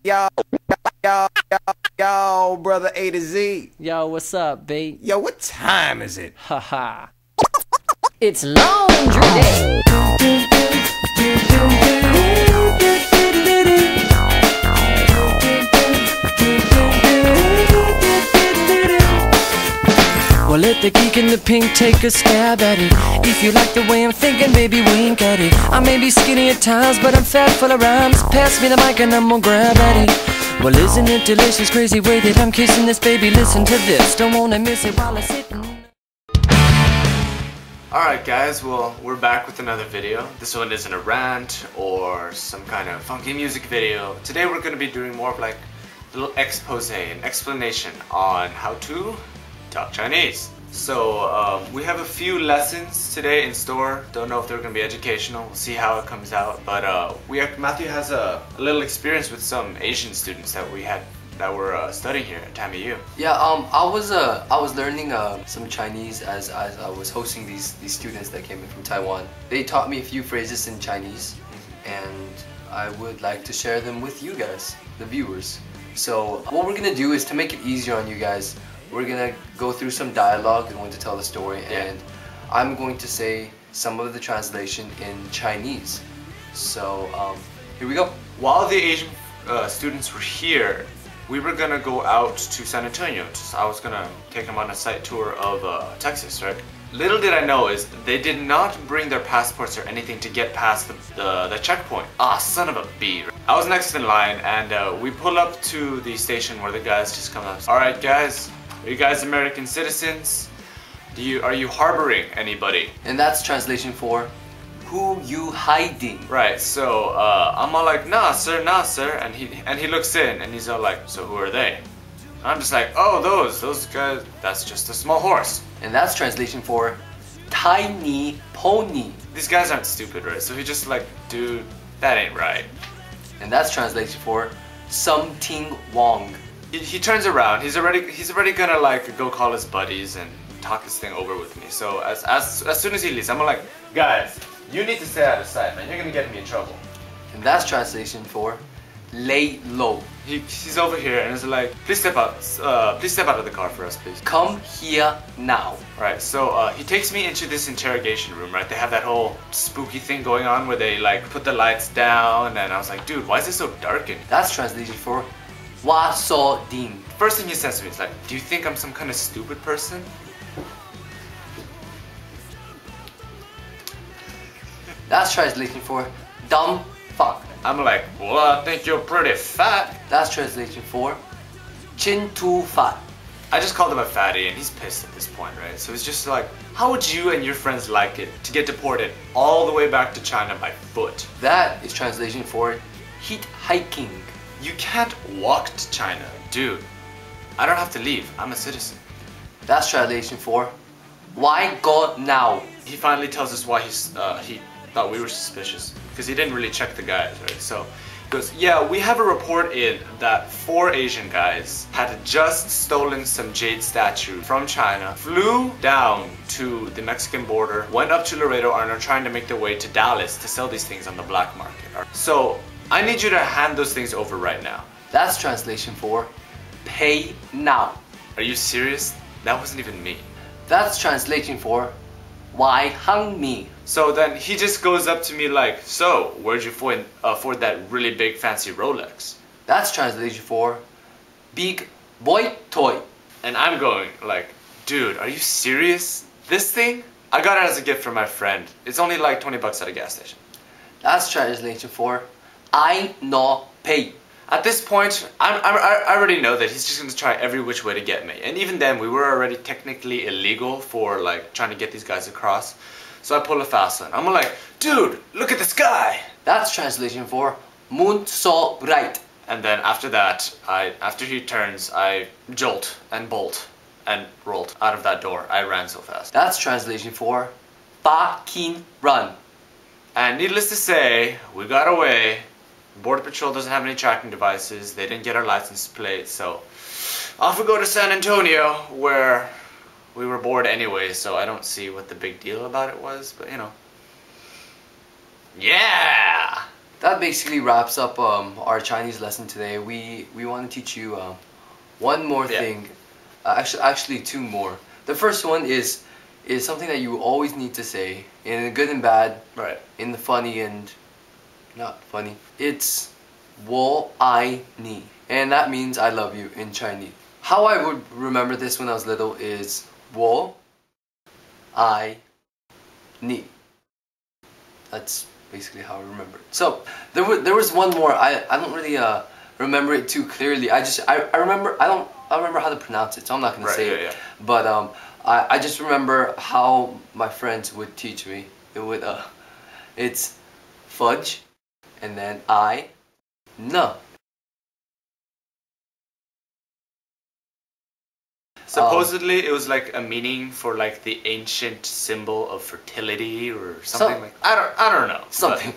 Yo, yo, brother A to Z. Yo, what's up, B? Yo, what time is it? Haha. It's laundry day. Well, let the geek in the pink take a stab at it. If you like the way I'm thinking, baby, wink at it. I may be skinny at times, but I'm fat full of rhymes. Pass me the mic and I'm gonna grab at it. Well, isn't it delicious, crazy way that I'm kissing this, baby? Listen to this, don't wanna miss it while I'm sitting. Alright guys, well, we're back with another video. This one isn't a rant or some kind of funky music video. Today we're going to be doing more of like a little expose, an explanation on how to talk Chinese. So we have a few lessons today in store. Don't know if they're going to be educational. We'll see how it comes out. But Matthew has a little experience with some Asian students that were studying here at TAMU. Yeah, I was learning some Chinese as I was hosting these students that came in from Taiwan. They taught me a few phrases in Chinese, and I would like to share them with you guys, the viewers. So what we're gonna do is, to make it easier on you guys, we're gonna go through some dialogue. I'm going to tell the story, and I'm going to say some of the translation in Chinese. So here we go. While the Asian students were here, we were gonna go out to San Antonio. I was gonna take them on a site tour of Texas, right? Little did I know is they did not bring their passports or anything to get past the checkpoint. Ah, son of a bee. I was next in line, and we pull up to the station where the guys just come up. All right, guys, are you guys American citizens? Are you harboring anybody? And that's translation for who you hiding. Right, so I'm all like, nah sir, and he looks in and he's all like, so who are they? And I'm just like, oh, those guys, that's just a small horse. And that's translation for tiny pony. These guys aren't stupid, right? So he just like, dude, that ain't right. And that's translation for something wrong. He turns around, he's already gonna like go call his buddies and talk this thing over with me. So as soon as he leaves, I'm like, guys, you need to stay out of sight, man. You're gonna get me in trouble. And that's translation for lay low. He's over here and is like, please step out of the car for us, please. Come here now. Right, so he takes me into this interrogation room, right? They have that whole spooky thing going on where they like put the lights down, and I was like, dude, why is it so darkened? That's translation for wa so din. First thing he says to me is like, do you think I'm some kind of stupid person? That's translation for dumb fuck. I'm like, well, I think you're pretty fat. That's translation for chin too fat. I just called him a fatty and he's pissed at this point, right? So it's just like, how would you and your friends like it to get deported all the way back to China by foot? That is translation for hitchhiking. You can't walk to China. Dude, I don't have to leave. I'm a citizen. That's translation for why go now? He finally tells us why he thought we were suspicious, because he didn't really check the guys, right? So he goes, yeah, we have a report in that 4 Asian guys had just stolen some jade statue from China, flew down to the Mexican border, went up to Laredo, and are trying to make their way to Dallas to sell these things on the black market. So I need you to hand those things over right now. That's translation for pay now. Are you serious? That wasn't even me. That's translation for why hung me. So then he just goes up to me like, so where'd you afford that really big fancy Rolex? That's translation for big boy toy. And I'm going like, dude, are you serious? This thing? I got it as a gift from my friend. It's only like 20 bucks at a gas station. That's translation for I no pay. At this point, I already know that he's just going to try every which way to get me. And even then, we were already technically illegal for like trying to get these guys across. So I pull a fast one. I'm like, dude, look at the sky. That's translation for moon so bright. And then after that, after he turns, I jolt and bolt and rolled out of that door. I ran so fast. That's translation for fucking run. And needless to say, we got away. Border Patrol doesn't have any tracking devices. They didn't get our license plate, so off we go to San Antonio, where we were bored anyway, so I don't see what the big deal about it was, but you know. Yeah! that basically wraps up our Chinese lesson today. We want to teach you one more thing. Actually, two more. The first one is something that you always need to say in the good and bad, Right. in the funny and not funny. It's 我爱你, and that means I love you in Chinese. How I would remember this when I was little is 我爱你. That's basically how I remember it. So there was one more. I don't really remember it too clearly. I remember I don't remember how to pronounce it, so I'm not gonna say it. But I just remember how my friends would teach me. It's fudge, and then no. Supposedly, it was like a meaning for like the ancient symbol of fertility or something like. I don't know. Something.